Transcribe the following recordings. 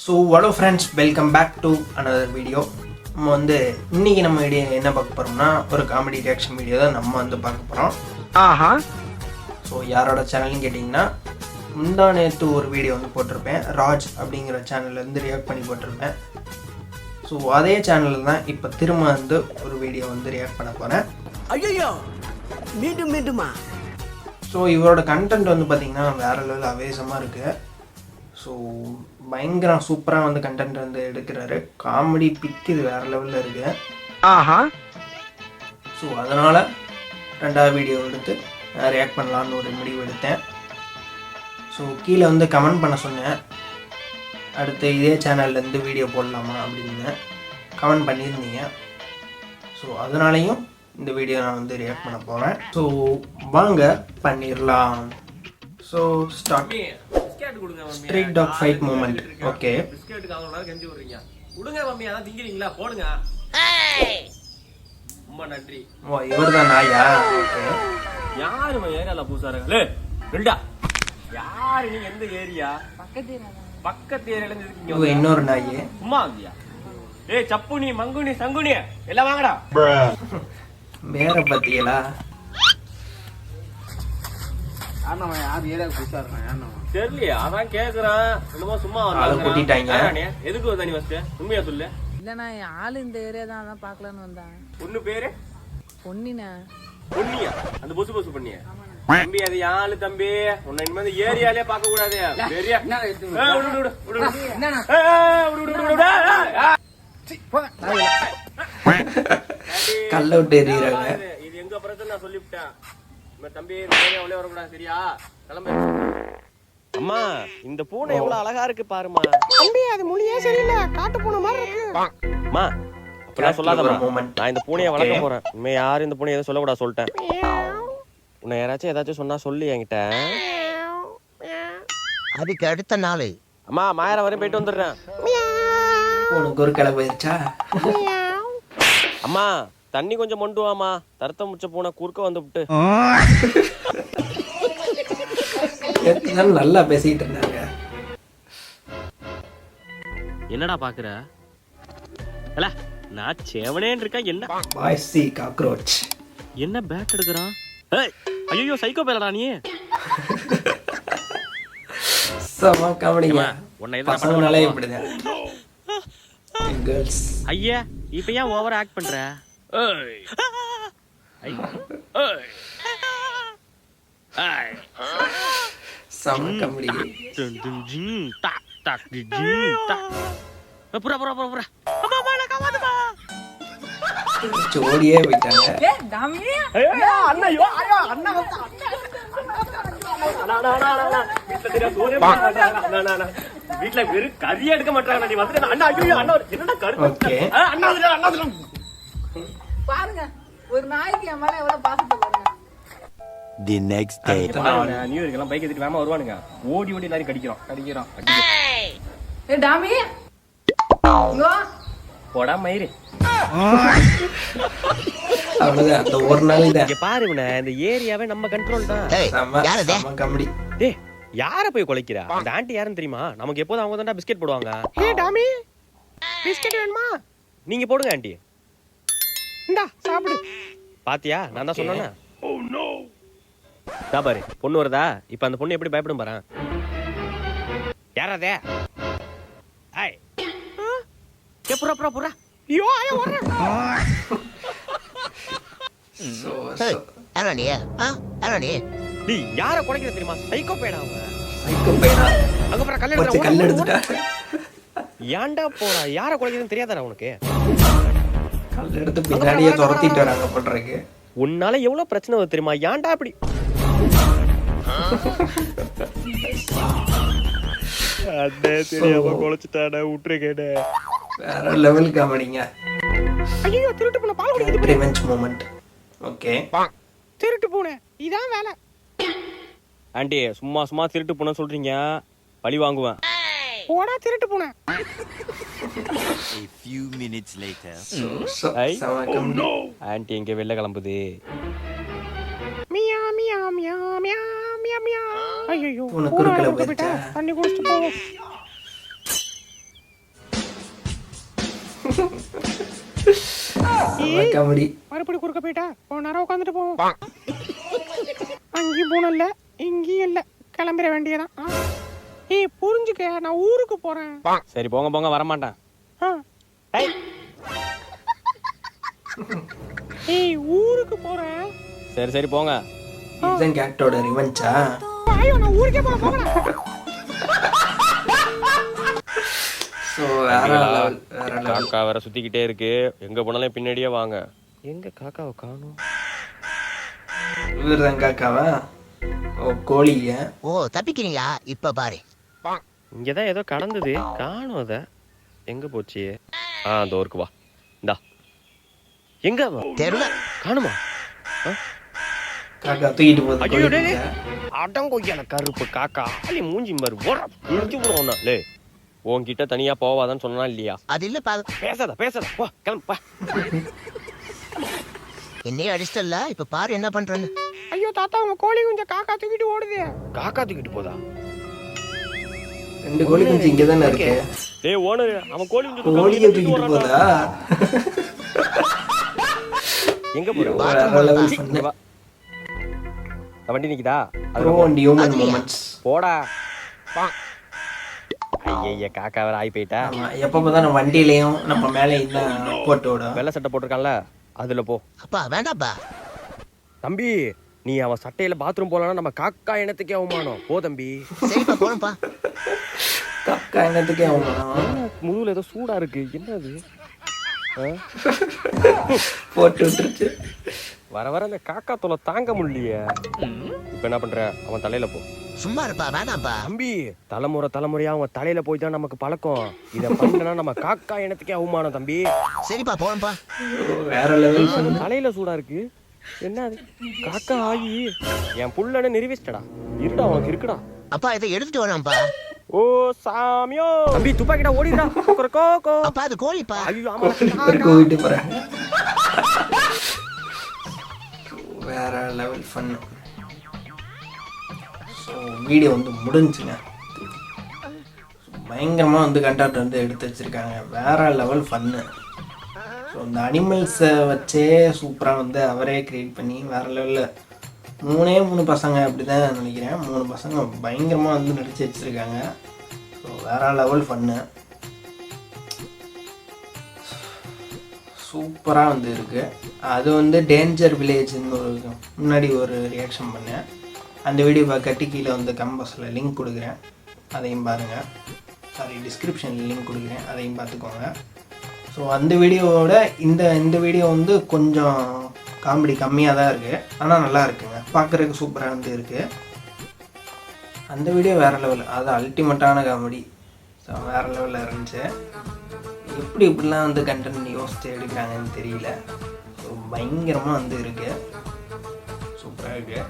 So hello friends, welcome back to another video. நம்ம இன்றைக்கி நம்ம வீடியோ என்ன பார்க்க போகிறோம்னா, ஒரு காமெடி ரியாக்ஷன் வீடியோ தான் நம்ம பார்க்க போகிறோம். ஸோ யாரோட சேனல்னு கேட்டிங்கன்னா, முந்தா நேற்று ஒரு வீடியோ போட்டிருப்பேன். ராஜ் அப்படிங்கிற சேனல்லேருந்து ரியாக்ட் பண்ணி போட்டிருப்பேன். ஸோ அதே சேனலில் தான் இப்போ திரும்ப ஒரு வீடியோ ரியாக்ட் பண்ண போகிறேன். ஐயோ மீண்டும் மீண்டுமா? ஸோ இவரோட கண்டென்ட் பார்த்திங்கன்னா வேறு லெவலில் அவேசமாக இருக்குது. ஸோ பயங்கர சூப்பராக கண்டென்ட் எடுக்கிறாரு. காமெடி பிக் இது வேறு லெவலில் இருக்குது. ஸோ அதனால் ரெண்டாவது வீடியோ எடுத்து ரியாக்ட் பண்ணலான்னு ஒரு முடிவு எடுத்தேன். ஸோ கீழே கமெண்ட் பண்ண சொன்னேன், அடுத்து இதே சேனல்லேருந்து வீடியோ போடலாமா அப்படின்னு கமெண்ட் பண்ணியிருந்தீங்க. ஸோ அதனாலையும் இந்த வீடியோ நான் ரியாக்ட் பண்ண போகிறேன். ஸோ வாங்க பண்ணிடலாம். So start. Street dog fight moment. Okay, biscuit காவலனா கெஞ்சி விடுறீங்க. விடுங்க மம்மி, அதான் திங்கிறீங்களா? போடுங்க. ரொம்ப நன்றி. ஓ இவர்தான் நாயா? ஓகே. யாரு ஏரியால பூசாரங்களே? ரெண்டா யாரு? நீங்க எந்த ஏரியா? பக்கத்து ஏரியால இருந்து இருக்கீங்க. இன்னொரு நாயே சும்மா வந்தியா? ஏய் சப்புனி மங்குனி சங்குனி எல்லாம் வாங்கடா. வேற பத்தியலா? யார் ஏரியாவுக்கு பூசாருங்க? தெரியலையா? அதான் கேக்குறேன். என்னமோ சும்மா கூட்டிட்டாங்க. எதுக்கு வந்த நீ ஃபர்ஸ்ட் உண்மையா சொல்லு. இல்லண்ணா, என் ஆளு இந்த ஏரியா தான், அதான் பாக்கலான்னு வந்தேன். பொண்ணு பேரு பொன்னிண்ணா. பொன்னியா? அந்த பொசு பொசு பண்ணியா? தம்பி அது யாரு தம்பி? உன்னை இனிமே இந்த ஏரியாலே பார்க்க கூடாது. பெரிய கல்ல விட்டு எறிகிறாங்க. இது எங்க பிரச்சனை நான் சொல்லிவிட்டேன். தம்பி இந்த ஏரியா உள்ளே வரக்கூடாது, சரியா? கிளம்பு. அம்மா, இந்த பூனை எவ்வளவு அழகா இருக்கு பாருமா. தம்பி அது மொழியே சரியில்லை, காட்டு பூனை மாதிரி இருக்கு. அம்மா அப்படிலாம் சொல்லாதம்மா. நான் இந்த பூனையை வளர்க்க போறேன். இனிமே யாரும் இந்த பூனையை எதுவும் சொல்லக்கூடாது சொல்லிட்டேன். உன்னை யாராச்சும் ஏதாச்சும் சொன்னா சொல்லி என்கிட்ட. அதுக்கு அடுத்த நாள் அம்மா மாயரம் வரையும் போயிட்டு வந்துடுறேன். உனக்கு ஒரு கிளை போயிருச்சா? அம்மா தண்ணி கொஞ்சம் மொண்டுவாமா. தரத்த முச்ச பூனை குறுக்க வந்து விட்டு. நல்லா பேசிட்டு இருந்தாங்க. என்னடா பாக்குற? இல்ல நான் சேவனேன்னு இருக்கா. என்ன பாய்ஸி காக்ரோச்? என்ன பேட் எடுக்கிறான்? ஐயோ சைக்கோ பேலடா நீ. சம காமெடிங்க. உன்னை எதுவும் பசங்கனாலே இப்படிதான். கேர்ள்ஸ் ஐயா இப்ப ஏன் ஓவர் ஆக்ட் பண்ற? சம காமெடி. ஓடியே போயிட்டாங்க. வீட்டுல வெறும் கறியா எடுக்க மாட்டாங்க. நீ வந்து அண்ணா ஐயோ அண்ணா என்னடா கருத்து அண்ணா அண்ணா பாருங்க, ஒரு நாய்க்கு என் மேல எவ்வளவு பாசத்தை பாருங்க. தி நெக்ஸ்ட் டே நியூ இயர்க்கெல்லாம் பைக் எடுத்துட்டு வேமா வருவானுங்க. ஓடி ஓடி எல்லாரும் கடிக்கிறோம். ஏ டாமி இங்க போடா மயிறு. அவ்வளவுதான், அந்த ஒரு நாள் தான். இங்க பாரு இவனை, இந்த ஏரியாவே நம்ம கண்ட்ரோல் தான். சம காமெடி. டேய் யார போய் கொலைக்கிறா? அந்த ஆண்டி யாருன்னு தெரியுமா? நமக்கு எப்போதும் அவங்க தான்டா பிஸ்கெட் போடுவாங்க. ஏ டாமி பிஸ்கட் வேணுமா? நீங்க போடுங்க ஆண்டி. இந்தா சாப்பிடு. பாத்தியா நான் தான் சொன்னேனா? Oh no. பாரு பொண்ணு வருதா? இப்ப அந்த பொண்ணு எப்படி பயப்படும் பாரு. யாரதே? ஐய் ஏ புறா புறா புறா. ஐயோ ஐயோ வர. அரணி நீ யார கொலைக்கிற தெரியுமா? சைக்கோ பேடா அவன். சைக்கோ பேடா. அங்க போற கல்ல எடுத்துட்டா. ஏன்டா போறா? யார கொலைக்கிறதுன்னு தெரியாதடா உனக்கு? கல்ல எடுத்து பின்னாடியே துரத்திட்டு வராங்க பண்றதுக்கு. உன்னால எவ்வளவு பிரச்சனை வருது தெரியுமா? ஏன்டா அப்படி? அடே தெரியாம கொலைச்சிட்டாடா, விட்டுருக்கேடா. வேற லெவல் காமெடிங்க. ஐயோ திருட்டு பூனை பால் குடிக்குது. Revenge moment. ஓகே. திருட்டு பூனை இதான் வேலை. ஆண்டி சும்மா சும்மா திருட்டு போன சொல்றீங்க, பழி வாங்குவேன். போடா திருட்டு பூனை. A few minutes later. சம காமெடி. ஆண்டி எங்க வெளில கிளம்புது? மியா மியா மியா மியா மியா மியா. ஐயோ உனக்கு ஒரு கிளை போயிருச்சா? தண்ணி குடிச்சிட்டு போ. காமெடி. மறுபடி குறுக்க போயிட்டா ஒரு நேரம் உட்காந்துட்டு போவோம். அங்கேயும் போனல இங்கேயும் இல்ல, கிளம்பிட வேண்டியதான். ஏய் புரிஞ்சுக்க, நான் ஊருக்கு போறேன். சரி போங்க போங்க, வரமாட்டேன். ஆ. ஏய் ஊருக்கு போறேன். சரி சரி போங்க. இதுதான் கேட்டோட ரிவெஞ்சா? ஐயோ நான் ஊருக்கே போறேன். ஸோ வேற லெவல், வேற லெவல். காக்கா வேற சுத்திக்கிட்டே இருக்கு, எங்க போனாலும் பின்னாடியே வாங்க. எங்க காக்காவை காணோம்? இவர் தான் காக்காவா? ஓ கோழிய. ஓ தப்பிக்கிறீங்களா? இப்ப பாரு. இங்கதான் ஏதோ கடந்தது, காணோம். அத எங்க போச்சு? அந்த ஊருக்கு வா. இந்தா எங்க தெருல காணுமா? காக்கா தூக்கிட்டு போகுது. ஐயோ டேய், அடங்கொய்யால கருப்பு காக்கா அலி மூஞ்சி மாறு போற முடிஞ்சு போறோம்னா. லே உன்கிட்ட தனியா போவாதான்னு சொன்னா இல்லையா? அது இல்ல பா. பேசாத போ, கிளம்பு பா. என்னையே அடிச்சிட்டல, இப்ப பாரு என்ன பண்றேன்னு. ஐயோ தாத்தா, உங்க கோழி கொஞ்சம் காக்கா தூக்கிட்டு ஓடுது. காக்கா தூக்கிட்டு போதா? 2 கோழி குஞ்சு இங்க தானே இருக்கு. டேய் ஓனர், அவன் கோழி குஞ்சு கோழியை தூக்கிட்டு போதா? எங்க போற? வேற லெவல் பண்ணு. வண்டி நிக்குதா? Bro and human moments. போடா. ஐய காக்கா வேற ஆயி போயிட்டா. ஆமா, எப்ப பார்த்தாலும் வண்டியிலயும் நம்ம மேலேயும் தான் போட்டு விடும். வெள்ளை சட்டை போட்டிருக்கான்ல, அதுல போ. அப்பா வேண்டாப்பா. தம்பி, நீ அவன் சட்டையில பாத்ரூம் போலனா நம்ம காக்கா இனத்துக்கே அவமானம். போ தம்பி. சரிப்பா போறேன்ப்பா. காக்கா என்னத்துக்கே அவமானம்? முதுகுல ஏதோ சூடா இருக்கு, என்னது? போட்டு விட்டுருச்சு. வர வர இந்த காக்கா தொலை தாங்க முடியலையே. இப்ப என்ன பண்ற? அவன் தலையில போ. சும்மா இருப்பா, வேண்டாம்ப்பா. தம்பி, தலைமுறையா அவன் தலையில போய் தான் நமக்கு பழக்கம். இத பண்ணா நம்ம காக்கா இனத்துக்கே அவமானம் தம்பி. சரிப்பா போறேன்ப்பா. வேற லெவல் பண்ணு. தலையில சூடா இருக்கு, என்ன அது? காக்கா ஆகி என் புள்ளன்னு நிரூபிச்சிட்டடா. இருடா உனக்கு இருக்குடா. அப்பா இதை எடுத்துட்டு வரான்ப்பா. ஓ சாமியோ. தம்பி துப்பாக்கிடா, ஓடிடா. கோகோ. அப்பா அது கோழிப்பா. ஐயோ ஆமா. கோவிட்டு போறேன். வேற லெவல் ஃபன்னு. ஸோ வீடியோ வந்து முடிஞ்சுங்க. பயங்கரமாக வந்து கண்டென்ட் வந்து எடுத்து வச்சுருக்காங்க. வேற லெவல் ஃபன்னு. ஸோ இந்த அனிமல்ஸை வச்சே சூப்பராக வந்து அவரே க்ரியேட் பண்ணி வேறு லெவலில் 3 பசங்க அப்படி தான் நினைக்கிறேன். 3 பசங்க பயங்கரமாக வந்து நடித்து வச்சுருக்காங்க. ஸோ வேற லெவல் ஃபன்னு. சூப்பராக வந்து இருக்குது. அது வந்து டேஞ்சர் வில்லேஜ்னு முன்னாடி ஒரு ரியாக்ஷன் பண்ணேன். அந்த வீடியோ பார்க்கட்டி கீழே வந்து கம்பஸில் லிங்க் கொடுக்குறேன், அதையும் பாருங்கள். சாரி, டிஸ்கிரிப்ஷனில் லிங்க் கொடுக்குறேன், அதையும் பார்த்துக்கோங்க. ஸோ அந்த வீடியோவோட இந்த வீடியோ வந்து கொஞ்சம் காமெடி கம்மியாக தான் இருக்குது, ஆனால் நல்லா இருக்குங்க, பார்க்குறதுக்கு சூப்பராக வந்து இருக்குது. அந்த வீடியோ வேறு லெவல், அது அல்டிமேட்டான காமெடி. ஸோ வேறு லெவலில் இருந்துச்சு. இப்படிலாம் வந்து கண்டென்ட் யோசித்து எடுக்கிறாங்கன்னு தெரியல. ஸோ பயங்கரமாக வந்து இருக்குது, சூப்பராக இருக்குது,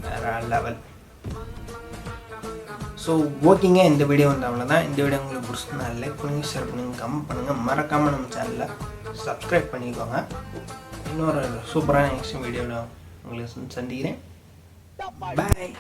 வேறு லெவல். ஸோ ஓகேங்க, இந்த வீடியோ வந்து அவ்வளோதான். இந்த வீடியோ உங்களுக்கு பிடிச்சிருந்தா லைக் பண்ணுங்கள், ஷேர் பண்ணுங்கள், கமெண்ட் பண்ணுங்கள், மறக்காமல் நம்ம சேனலில் சப்ஸ்கிரைப் பண்ணிக்கோங்க. இன்னொரு சூப்பரான நெக்ஸ்ட் வீடியோவில் உங்களுக்கு சந்திக்கிறேன். பாய்.